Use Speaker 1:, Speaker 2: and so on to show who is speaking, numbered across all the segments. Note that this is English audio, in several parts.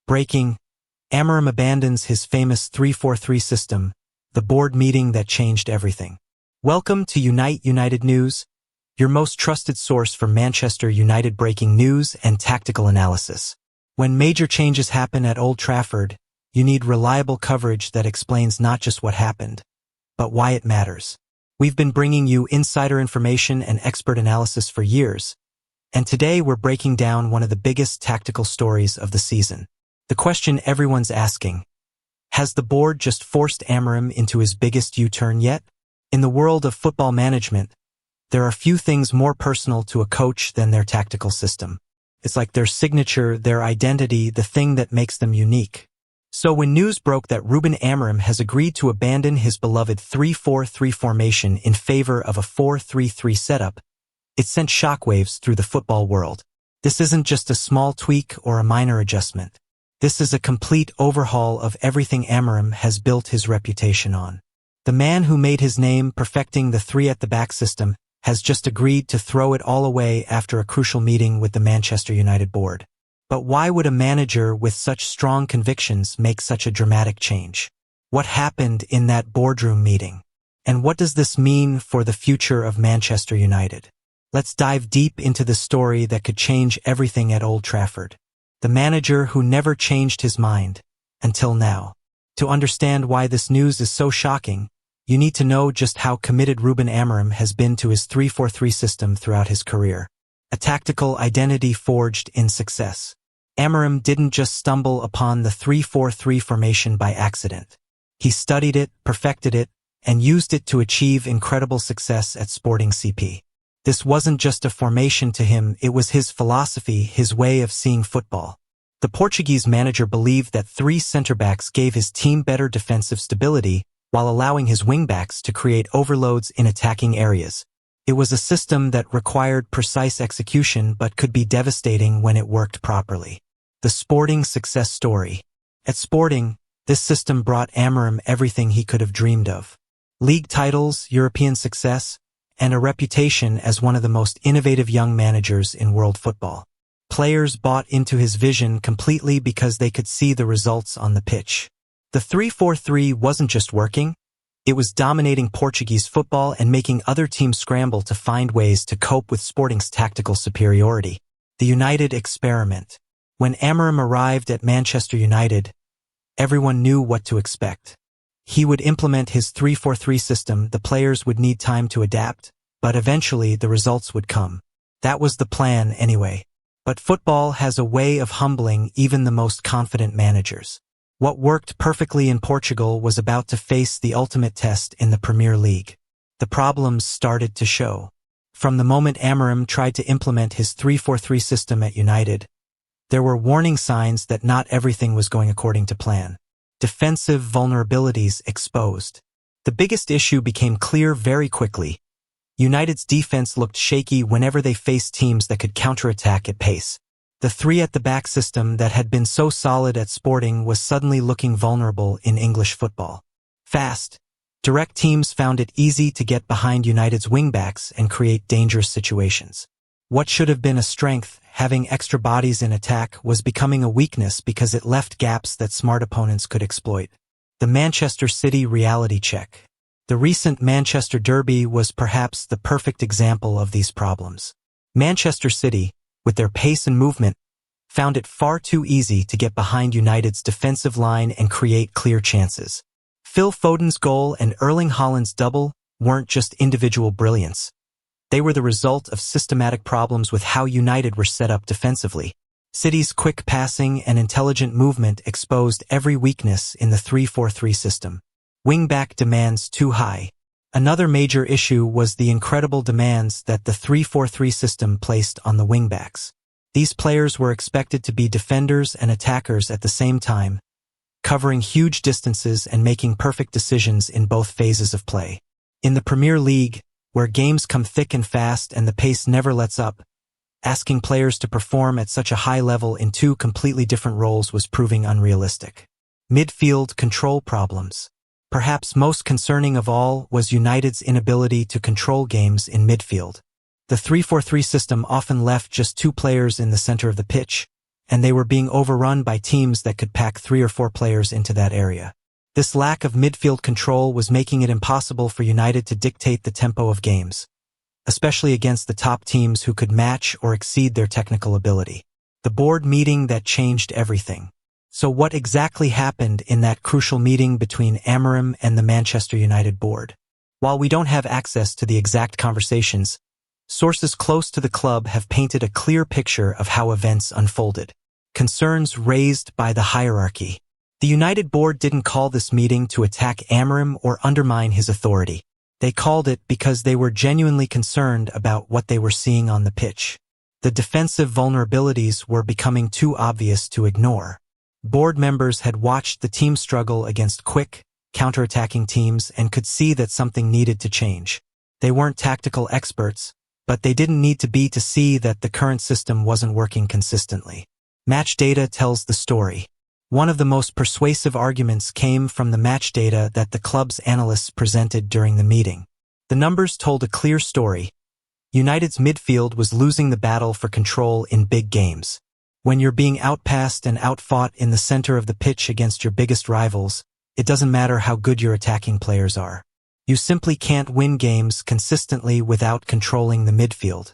Speaker 1: Breaking, Amorim abandons his famous 3-4-3 system, the board meeting that changed everything. Welcome to United News, your most trusted source for Manchester United breaking news and tactical analysis. When major changes happen at Old Trafford, you need reliable coverage that explains not just what happened, but why it matters. We've been bringing you insider information and expert analysis for years, and today we're breaking down one of the biggest tactical stories of the season. The question everyone's asking: has the board just forced Amorim into his biggest U-turn yet? In the world of football management, there are few things more personal to a coach than their tactical system. It's like their signature, their identity, the thing that makes them unique. So when news broke that Ruben Amorim has agreed to abandon his beloved 3-4-3 formation in favor of a 4-3-3 setup, it sent shockwaves through the football world. This isn't just a small tweak or a minor adjustment. This is a complete overhaul of everything Amorim has built his reputation on. The man who made his name perfecting the three-at-the-back system has just agreed to throw it all away after a crucial meeting with the Manchester United board. But why would a manager with such strong convictions make such a dramatic change? What happened in that boardroom meeting? And what does this mean for the future of Manchester United? Let's dive deep into the story that could change everything at Old Trafford. The manager who never changed his mind, until now. To understand why this news is so shocking, you need to know just how committed Ruben Amorim has been to his 3-4-3 system throughout his career. A tactical identity forged in success. Amorim didn't just stumble upon the 3-4-3 formation by accident. He studied it, perfected it, and used it to achieve incredible success at Sporting CP. This wasn't just a formation to him, it was his philosophy, his way of seeing football. The Portuguese manager believed that three centre-backs gave his team better defensive stability while allowing his wing-backs to create overloads in attacking areas. It was a system that required precise execution but could be devastating when it worked properly. The Sporting success story. At Sporting, this system brought Amorim everything he could have dreamed of. League titles, European success, and a reputation as one of the most innovative young managers in world football. Players bought into his vision completely because they could see the results on the pitch. The 3-4-3 wasn't just working, it was dominating Portuguese football and making other teams scramble to find ways to cope with Sporting's tactical superiority. The United experiment. When Amorim arrived at Manchester United, everyone knew what to expect. He would implement his 3-4-3 system, the players would need time to adapt, but eventually the results would come. That was the plan anyway. But football has a way of humbling even the most confident managers. What worked perfectly in Portugal was about to face the ultimate test in the Premier League. The problems started to show. From the moment Amorim tried to implement his 3-4-3 system at United, there were warning signs that not everything was going according to plan. Defensive vulnerabilities exposed. The biggest issue became clear very quickly. United's defense looked shaky whenever they faced teams that could counterattack at pace. The three-at-the-back system that had been so solid at Sporting was suddenly looking vulnerable in English football. Fast, direct teams found it easy to get behind United's wingbacks and create dangerous situations. What should have been a strength, having extra bodies in attack, was becoming a weakness because it left gaps that smart opponents could exploit. The Manchester City reality check. The recent Manchester Derby was perhaps the perfect example of these problems. Manchester City, with their pace and movement, found it far too easy to get behind United's defensive line and create clear chances. Phil Foden's goal and Erling Haaland's double weren't just individual brilliance. They were the result of systematic problems with how United were set up defensively. City's quick passing and intelligent movement exposed every weakness in the 3-4-3 system. Wing-back demands too high. Another major issue was the incredible demands that the 3-4-3 system placed on the wingbacks. These players were expected to be defenders and attackers at the same time, covering huge distances and making perfect decisions in both phases of play. In the Premier League, where games come thick and fast and the pace never lets up, asking players to perform at such a high level in two completely different roles was proving unrealistic. Midfield control problems. Perhaps most concerning of all was United's inability to control games in midfield. The 3-4-3 system often left just two players in the center of the pitch, and they were being overrun by teams that could pack 3 or 4 players into that area. This lack of midfield control was making it impossible for United to dictate the tempo of games, especially against the top teams who could match or exceed their technical ability. The board meeting that changed everything. So what exactly happened in that crucial meeting between Amorim and the Manchester United board? While we don't have access to the exact conversations, sources close to the club have painted a clear picture of how events unfolded. Concerns raised by the hierarchy. The United board didn't call this meeting to attack Amorim or undermine his authority. They called it because they were genuinely concerned about what they were seeing on the pitch. The defensive vulnerabilities were becoming too obvious to ignore. Board members had watched the team struggle against quick, counter-attacking teams and could see that something needed to change. They weren't tactical experts, but they didn't need to be to see that the current system wasn't working consistently. Match data tells the story. One of the most persuasive arguments came from the match data that the club's analysts presented during the meeting. The numbers told a clear story. United's midfield was losing the battle for control in big games. When you're being outpassed and outfought in the center of the pitch against your biggest rivals, it doesn't matter how good your attacking players are. You simply can't win games consistently without controlling the midfield.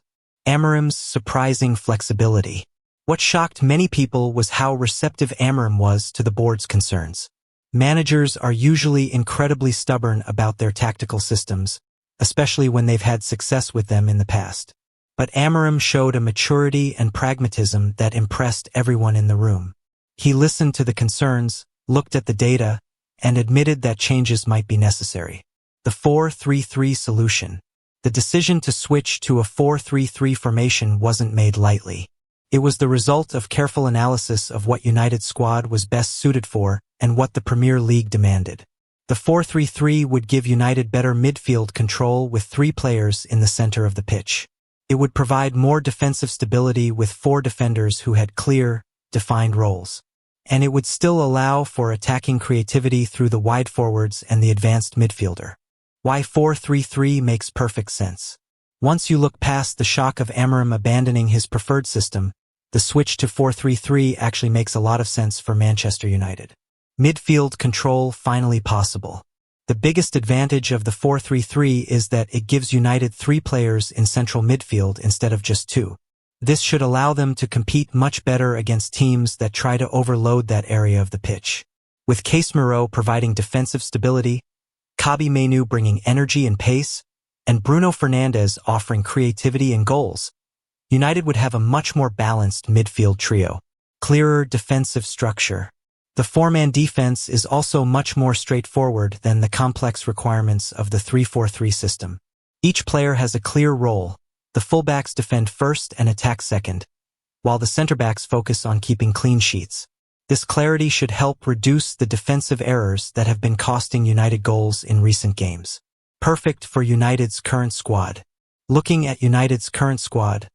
Speaker 1: Amorim's surprising flexibility. What shocked many people was how receptive Amorim was to the board's concerns. Managers are usually incredibly stubborn about their tactical systems, especially when they've had success with them in the past. But Amorim showed a maturity and pragmatism that impressed everyone in the room. He listened to the concerns, looked at the data, and admitted that changes might be necessary. The 4-3-3 solution. The decision to switch to a 4-3-3 formation wasn't made lightly. It was the result of careful analysis of what United's squad was best suited for and what the Premier League demanded. The 4-3-3 would give United better midfield control with 3 players in the center of the pitch. It would provide more defensive stability with 4 defenders who had clear, defined roles. And it would still allow for attacking creativity through the wide forwards and the advanced midfielder. Why 4-3-3 makes perfect sense. Once you look past the shock of Amorim abandoning his preferred system, the switch to 4-3-3 actually makes a lot of sense for Manchester United. Midfield control finally possible. The biggest advantage of the 4-3-3 is that it gives United 3 players in central midfield instead of just 2. This should allow them to compete much better against teams that try to overload that area of the pitch. With Casemiro providing defensive stability, Kobbie Mainoo bringing energy and pace, and Bruno Fernandes offering creativity and goals, United would have a much more balanced midfield trio. Clearer defensive structure. The 4-man defense is also much more straightforward than the complex requirements of the 3-4-3 system. Each player has a clear role. The fullbacks defend first and attack second, while the centre-backs focus on keeping clean sheets. This clarity should help reduce the defensive errors that have been costing United goals in recent games. Perfect for United's current squad. Looking at United's current squad,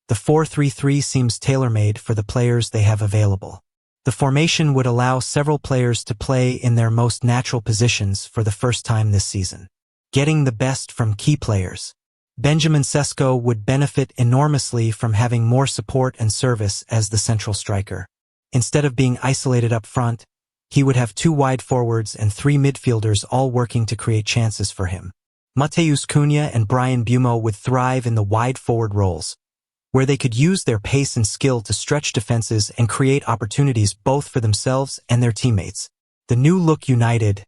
Speaker 1: the 4-3-3 seems tailor-made for the players they have available. The formation would allow several players to play in their most natural positions for the first time this season. Getting the best from key players. Benjamin Sesko would benefit enormously from having more support and service as the central striker. Instead of being isolated up front, he would have 2 wide forwards and 3 midfielders all working to create chances for him. Matheus Cunha and Bryan Mbeumo would thrive in the wide forward roles, where they could use their pace and skill to stretch defenses and create opportunities both for themselves and their teammates. The new look United.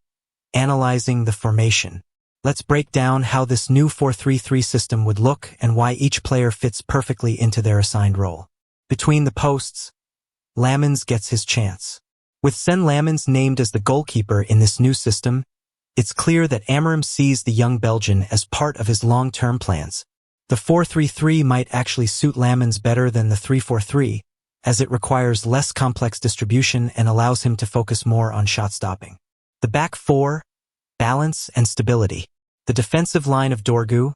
Speaker 1: Analyzing the formation. Let's break down how this new 4-3-3 system would look and why each player fits perfectly into their assigned role. Between the posts, Lamens gets his chance. With Sen Lamens named as the goalkeeper in this new system, it's clear that Amorim sees the young Belgian as part of his long-term plans. The 4-3-3 might actually suit Lamens better than the 3-4-3, as it requires less complex distribution and allows him to focus more on shot stopping. The back 4, balance and stability. The defensive line of Dorgu,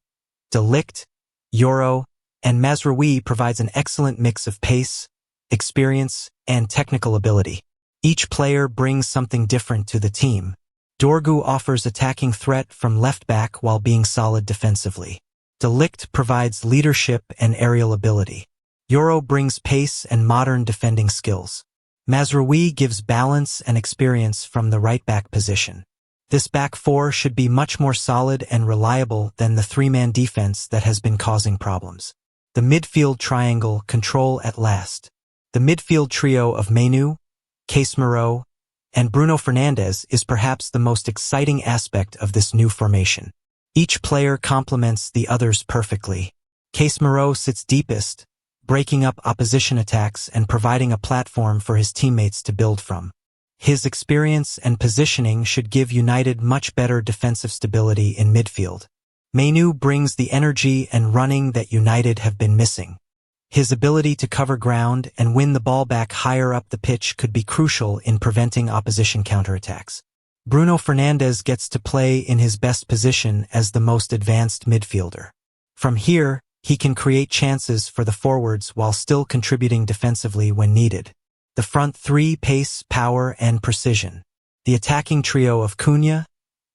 Speaker 1: De Ligt, Euro, and Mazraoui provides an excellent mix of pace, experience, and technical ability. Each player brings something different to the team. Dorgu offers attacking threat from left back while being solid defensively. De Ligt provides leadership and aerial ability. Yoro brings pace and modern defending skills. Mazraoui gives balance and experience from the right-back position. This back four should be much more solid and reliable than the three-man defense that has been causing problems. The midfield triangle control at last. The midfield trio of Menu, Casemiro, and Bruno Fernandes is perhaps the most exciting aspect of this new formation. Each player complements the others perfectly. Casemiro sits deepest, breaking up opposition attacks and providing a platform for his teammates to build from. His experience and positioning should give United much better defensive stability in midfield. Menu brings the energy and running that United have been missing. His ability to cover ground and win the ball back higher up the pitch could be crucial in preventing opposition counterattacks. Bruno Fernandes gets to play in his best position as the most advanced midfielder. From here, he can create chances for the forwards while still contributing defensively when needed. The front three pace, power, and precision. The attacking trio of Cunha,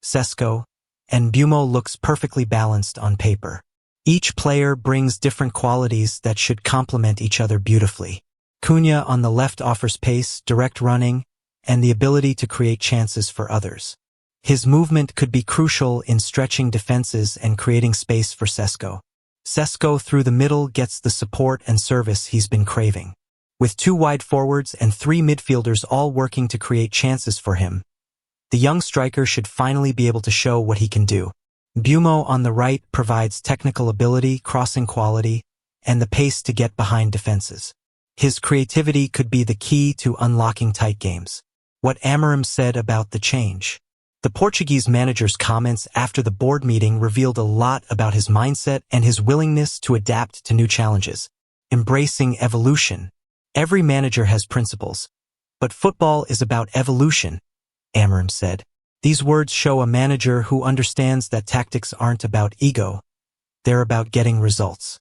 Speaker 1: Sesko, and Bumo looks perfectly balanced on paper. Each player brings different qualities that should complement each other beautifully. Cunha on the left offers pace, direct running, and the ability to create chances for others. His movement could be crucial in stretching defenses and creating space for Sesko. Sesko through the middle gets the support and service he's been craving. With two wide forwards and three midfielders all working to create chances for him, the young striker should finally be able to show what he can do. Bumo on the right provides technical ability, crossing quality, and the pace to get behind defenses. His creativity could be the key to unlocking tight games. What Amorim said about the change. The Portuguese manager's comments after the board meeting revealed a lot about his mindset and his willingness to adapt to new challenges. Embracing evolution. Every manager has principles, but football is about evolution, Amorim said. These words show a manager who understands that tactics aren't about ego, they're about getting results.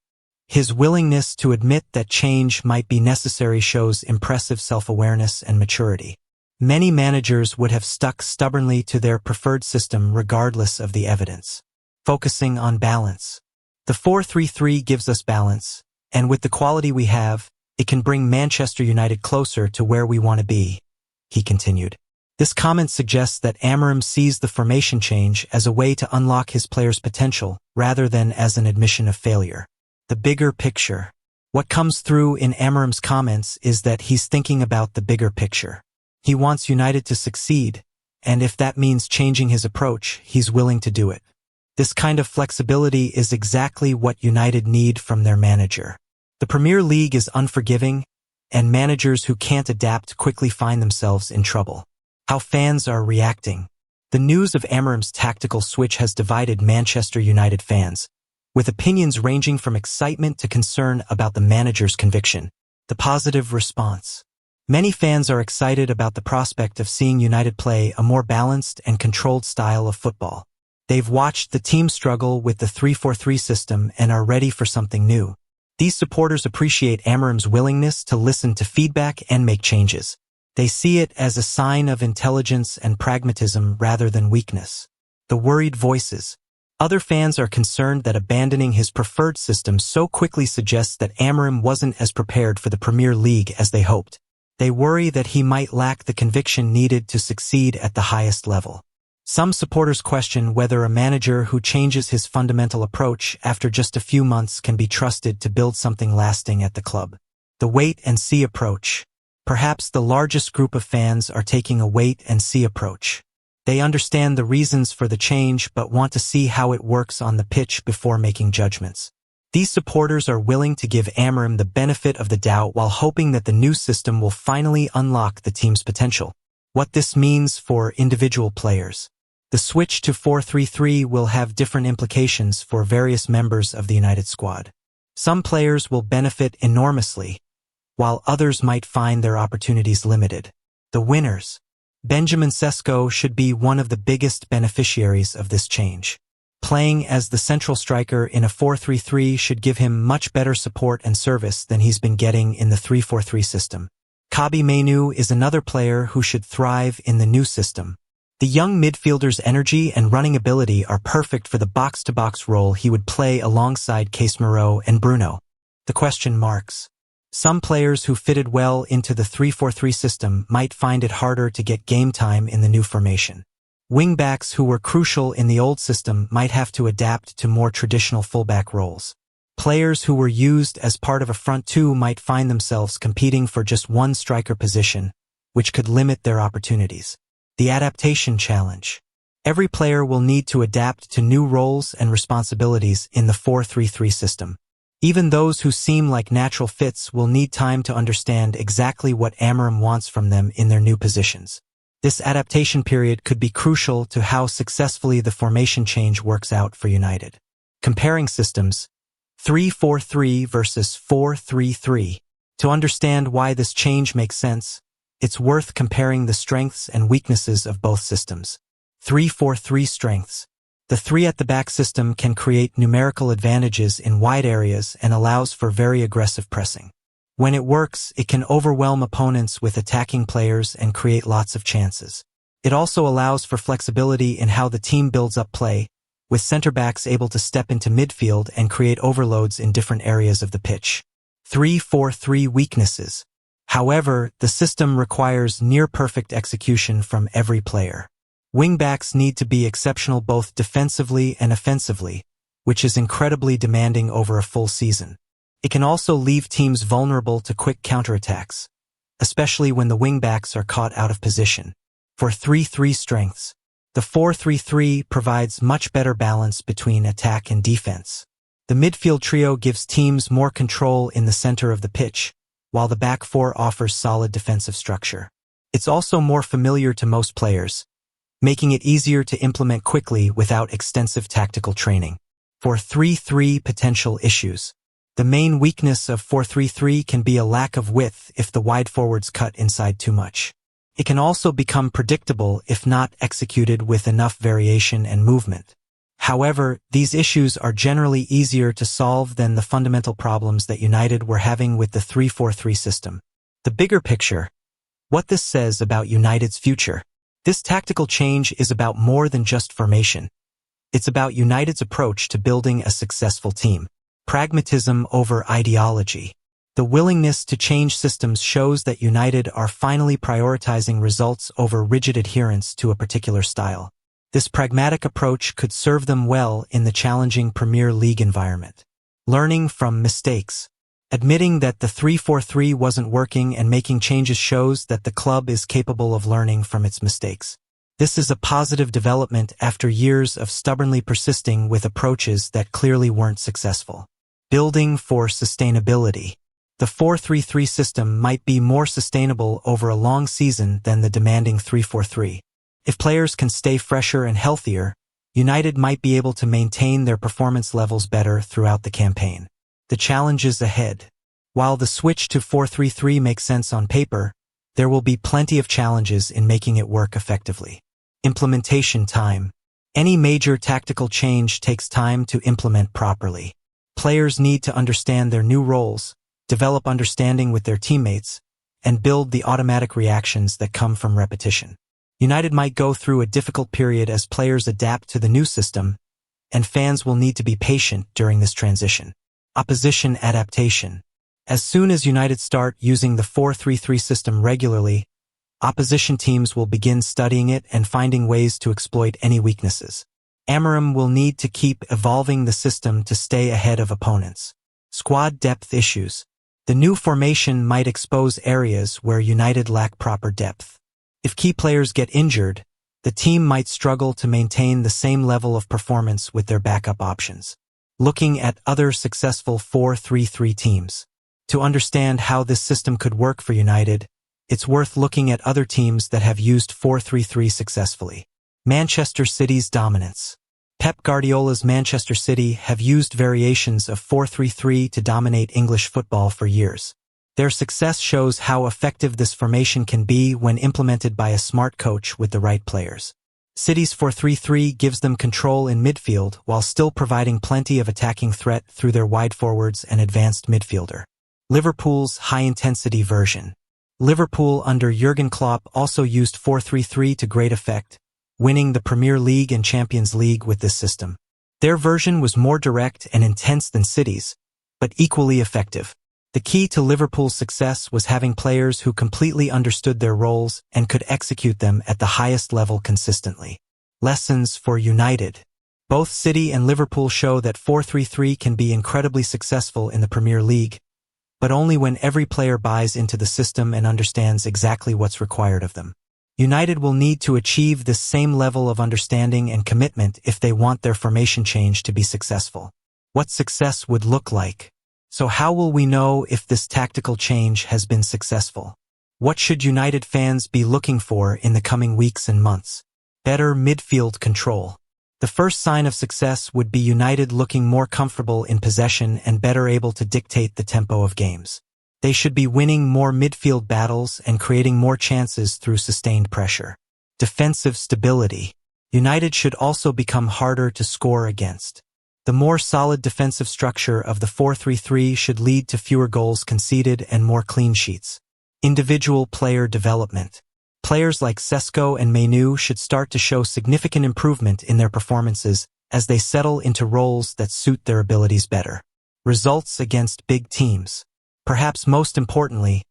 Speaker 1: His willingness to admit that change might be necessary shows impressive self-awareness and maturity. Many managers would have stuck stubbornly to their preferred system regardless of the evidence. Focusing on balance. The 4-3-3 gives us balance, and with the quality we have, it can bring Manchester United closer to where we want to be, he continued. This comment suggests that Amorim sees the formation change as a way to unlock his players' potential rather than as an admission of failure. The bigger picture. What comes through in Amorim's comments is that he's thinking about the bigger picture. He wants United to succeed, and if that means changing his approach, he's willing to do it. This kind of flexibility is exactly what United need from their manager. The Premier League is unforgiving, and managers who can't adapt quickly find themselves in trouble. How fans are reacting. The news of Amorim's tactical switch has divided Manchester United fans, with opinions ranging from excitement to concern about the manager's conviction. The positive response. Many fans are excited about the prospect of seeing United play a more balanced and controlled style of football. They've watched the team struggle with the 3-4-3 system and are ready for something new. These supporters appreciate Amorim's willingness to listen to feedback and make changes. They see it as a sign of intelligence and pragmatism rather than weakness. The worried voices. Other fans are concerned that abandoning his preferred system so quickly suggests that Amorim wasn't as prepared for the Premier League as they hoped. They worry that he might lack the conviction needed to succeed at the highest level. Some supporters question whether a manager who changes his fundamental approach after just a few months can be trusted to build something lasting at the club. The wait-and-see approach. Perhaps the largest group of fans are taking a wait-and-see approach. They understand the reasons for the change but want to see how it works on the pitch before making judgments. These supporters are willing to give Amorim the benefit of the doubt while hoping that the new system will finally unlock the team's potential. What this means for individual players. The switch to 4-3-3 will have different implications for various members of the United squad. Some players will benefit enormously, while others might find their opportunities limited. The winners. Benjamin Sesko should be one of the biggest beneficiaries of this change. Playing as the central striker in a 4-3-3 should give him much better support and service than he's been getting in the 3-4-3 system. Kobbie Mainoo is another player who should thrive in the new system. The young midfielder's energy and running ability are perfect for the box-to-box role he would play alongside Casemiro and Bruno. The question marks. Some players who fitted well into the 3-4-3 system might find it harder to get game time in the new formation. Wingbacks who were crucial in the old system might have to adapt to more traditional fullback roles. Players who were used as part of a front two might find themselves competing for just one striker position, which could limit their opportunities. The adaptation challenge. Every player will need to adapt to new roles and responsibilities in the 4-3-3 system. Even those who seem like natural fits will need time to understand exactly what Amorim wants from them in their new positions. This adaptation period could be crucial to how successfully the formation change works out for United. Comparing systems, 3-4-3 versus 4-3-3. To understand why this change makes sense, it's worth comparing the strengths and weaknesses of both systems. 3-4-3 strengths. The three-at-the-back system can create numerical advantages in wide areas and allows for very aggressive pressing. When it works, it can overwhelm opponents with attacking players and create lots of chances. It also allows for flexibility in how the team builds up play, with center-backs able to step into midfield and create overloads in different areas of the pitch. 3-4-3 weaknesses. However, the system requires near-perfect execution from every player. Wingbacks need to be exceptional both defensively and offensively, which is incredibly demanding over a full season. It can also leave teams vulnerable to quick counterattacks, especially when the wingbacks are caught out of position. For 3-3 strengths, the 4-3-3 provides much better balance between attack and defense. The midfield trio gives teams more control in the center of the pitch, while the back four offers solid defensive structure. It's also more familiar to most players, making it easier to implement quickly without extensive tactical training. For 3-3 potential issues, the main weakness of 4-3-3 can be a lack of width if the wide forwards cut inside too much. It can also become predictable if not executed with enough variation and movement. However, these issues are generally easier to solve than the fundamental problems that United were having with the 3-4-3 system. The bigger picture. What this says about United's future. This tactical change is about more than just formation. It's about United's approach to building a successful team. Pragmatism over ideology. The willingness to change systems shows that United are finally prioritizing results over rigid adherence to a particular style. This pragmatic approach could serve them well in the challenging Premier League environment. Learning from mistakes. Admitting that the 3-4-3 wasn't working and making changes shows that the club is capable of learning from its mistakes. This is a positive development after years of stubbornly persisting with approaches that clearly weren't successful. Building for sustainability. The 4-3-3 system might be more sustainable over a long season than the demanding 3-4-3. If players can stay fresher and healthier, United might be able to maintain their performance levels better throughout the campaign. The challenges ahead. While the switch to 4-3-3 makes sense on paper, there will be plenty of challenges in making it work effectively. Implementation time. Any major tactical change takes time to implement properly. Players need to understand their new roles, develop understanding with their teammates, and build the automatic reactions that come from repetition. United might go through a difficult period as players adapt to the new system, and fans will need to be patient during this transition. Opposition adaptation. As soon as United start using the 4-3-3 system regularly, opposition teams will begin studying it and finding ways to exploit any weaknesses. Amorim will need to keep evolving the system to stay ahead of opponents. Squad depth issues. The new formation might expose areas where United lack proper depth. If key players get injured, the team might struggle to maintain the same level of performance with their backup options. Looking at other successful 4-3-3 teams. To understand how this system could work for United, it's worth looking at other teams that have used 4-3-3 successfully. Manchester City's dominance. Pep Guardiola's Manchester City have used variations of 4-3-3 to dominate English football for years. Their success shows how effective this formation can be when implemented by a smart coach with the right players. City's 4-3-3 gives them control in midfield while still providing plenty of attacking threat through their wide forwards and advanced midfielder. Liverpool's high-intensity version. Liverpool under Jurgen Klopp also used 4-3-3 to great effect, winning the Premier League and Champions League with this system. Their version was more direct and intense than City's, but equally effective. The key to Liverpool's success was having players who completely understood their roles and could execute them at the highest level consistently. Lessons for United. Both City and Liverpool show that 4-3-3 can be incredibly successful in the Premier League, but only when every player buys into the system and understands exactly what's required of them. United will need to achieve this same level of understanding and commitment if they want their formation change to be successful. What success would look like. So how will we know if this tactical change has been successful? What should United fans be looking for in the coming weeks and months? Better midfield control. The first sign of success would be United looking more comfortable in possession and better able to dictate the tempo of games. They should be winning more midfield battles and creating more chances through sustained pressure. Defensive stability. United should also become harder to score against. The more solid defensive structure of the 4-3-3 should lead to fewer goals conceded and more clean sheets. Individual player development. Players like Sesko and Mainoo should start to show significant improvement in their performances as they settle into roles that suit their abilities better. Results against big teams. Perhaps most importantly,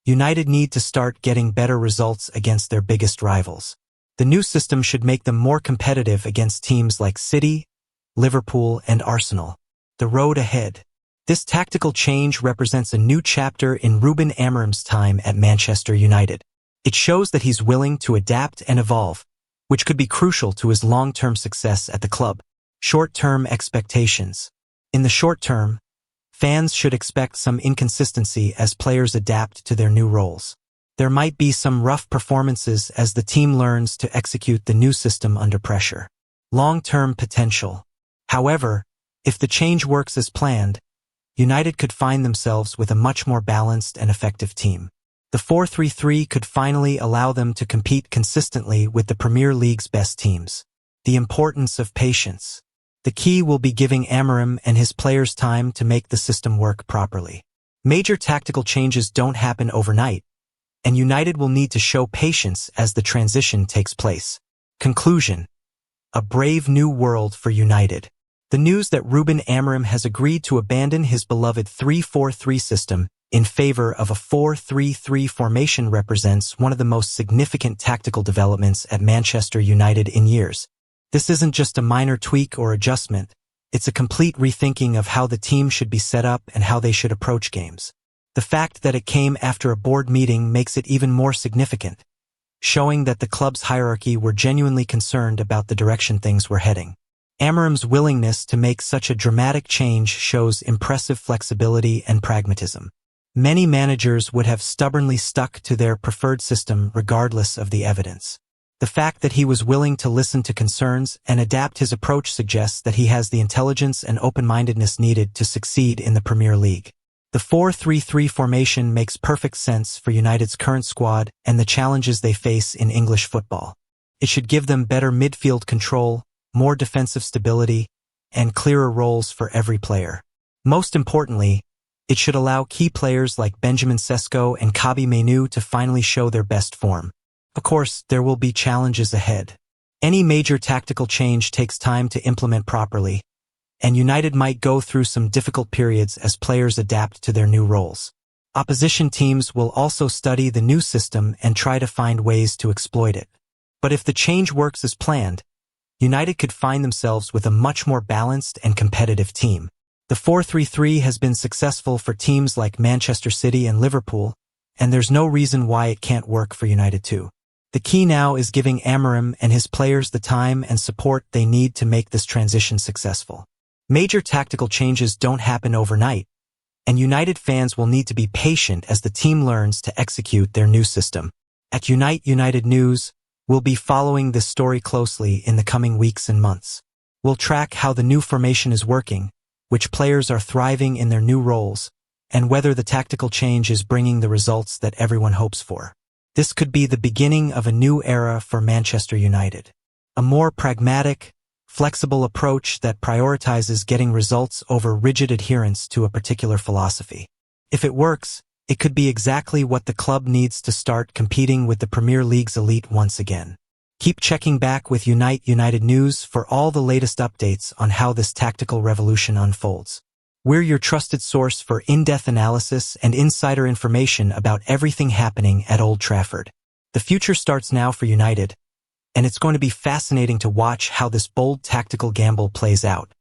Speaker 1: United need to start getting better results against their biggest rivals. The new system should make them more competitive against teams like City, Liverpool, and Arsenal. The road ahead. This tactical change represents a new chapter in Ruben Amorim's time at Manchester United. It shows that he's willing to adapt and evolve, which could be crucial to his long-term success at the club. Short-term expectations. In the short term, fans should expect some inconsistency as players adapt to their new roles. There might be some rough performances as the team learns to execute the new system under pressure. Long-term potential. However, if the change works as planned, United could find themselves with a much more balanced and effective team. The 4-3-3 could finally allow them to compete consistently with the Premier League's best teams. The importance of patience. The key will be giving Amorim and his players time to make the system work properly. Major tactical changes don't happen overnight, and United will need to show patience as the transition takes place. Conclusion. A brave new world for United. The news that Ruben Amorim has agreed to abandon his beloved 3-4-3 system in favor of a 4-3-3 formation represents one of the most significant tactical developments at Manchester United in years. This isn't just a minor tweak or adjustment, it's a complete rethinking of how the team should be set up and how they should approach games. The fact that it came after a board meeting makes it even more significant, showing that the club's hierarchy were genuinely concerned about the direction things were heading. Amorim's willingness to make such a dramatic change shows impressive flexibility and pragmatism. Many managers would have stubbornly stuck to their preferred system regardless of the evidence. The fact that he was willing to listen to concerns and adapt his approach suggests that he has the intelligence and open-mindedness needed to succeed in the Premier League. The 4-3-3 formation makes perfect sense for United's current squad and the challenges they face in English football. It should give them better midfield control, more defensive stability, and clearer roles for every player. Most importantly, it should allow key players like Benjamin Sesko and Kobbie Mainoo to finally show their best form. Of course, there will be challenges ahead. Any major tactical change takes time to implement properly, and United might go through some difficult periods as players adapt to their new roles. Opposition teams will also study the new system and try to find ways to exploit it. But if the change works as planned, United could find themselves with a much more balanced and competitive team. The 4-3-3 has been successful for teams like Manchester City and Liverpool, and there's no reason why it can't work for United too. The key now is giving Amorim and his players the time and support they need to make this transition successful. Major tactical changes don't happen overnight, and United fans will need to be patient as the team learns to execute their new system. At Unite United News, we'll be following this story closely in the coming weeks and months. We'll track how the new formation is working, which players are thriving in their new roles, and whether the tactical change is bringing the results that everyone hopes for. This could be the beginning of a new era for Manchester United. A more pragmatic, flexible approach that prioritizes getting results over rigid adherence to a particular philosophy. If it works, it could be exactly what the club needs to start competing with the Premier League's elite once again. Keep checking back with Unite United News for all the latest updates on how this tactical revolution unfolds. We're your trusted source for in-depth analysis and insider information about everything happening at Old Trafford. The future starts now for United, and it's going to be fascinating to watch how this bold tactical gamble plays out.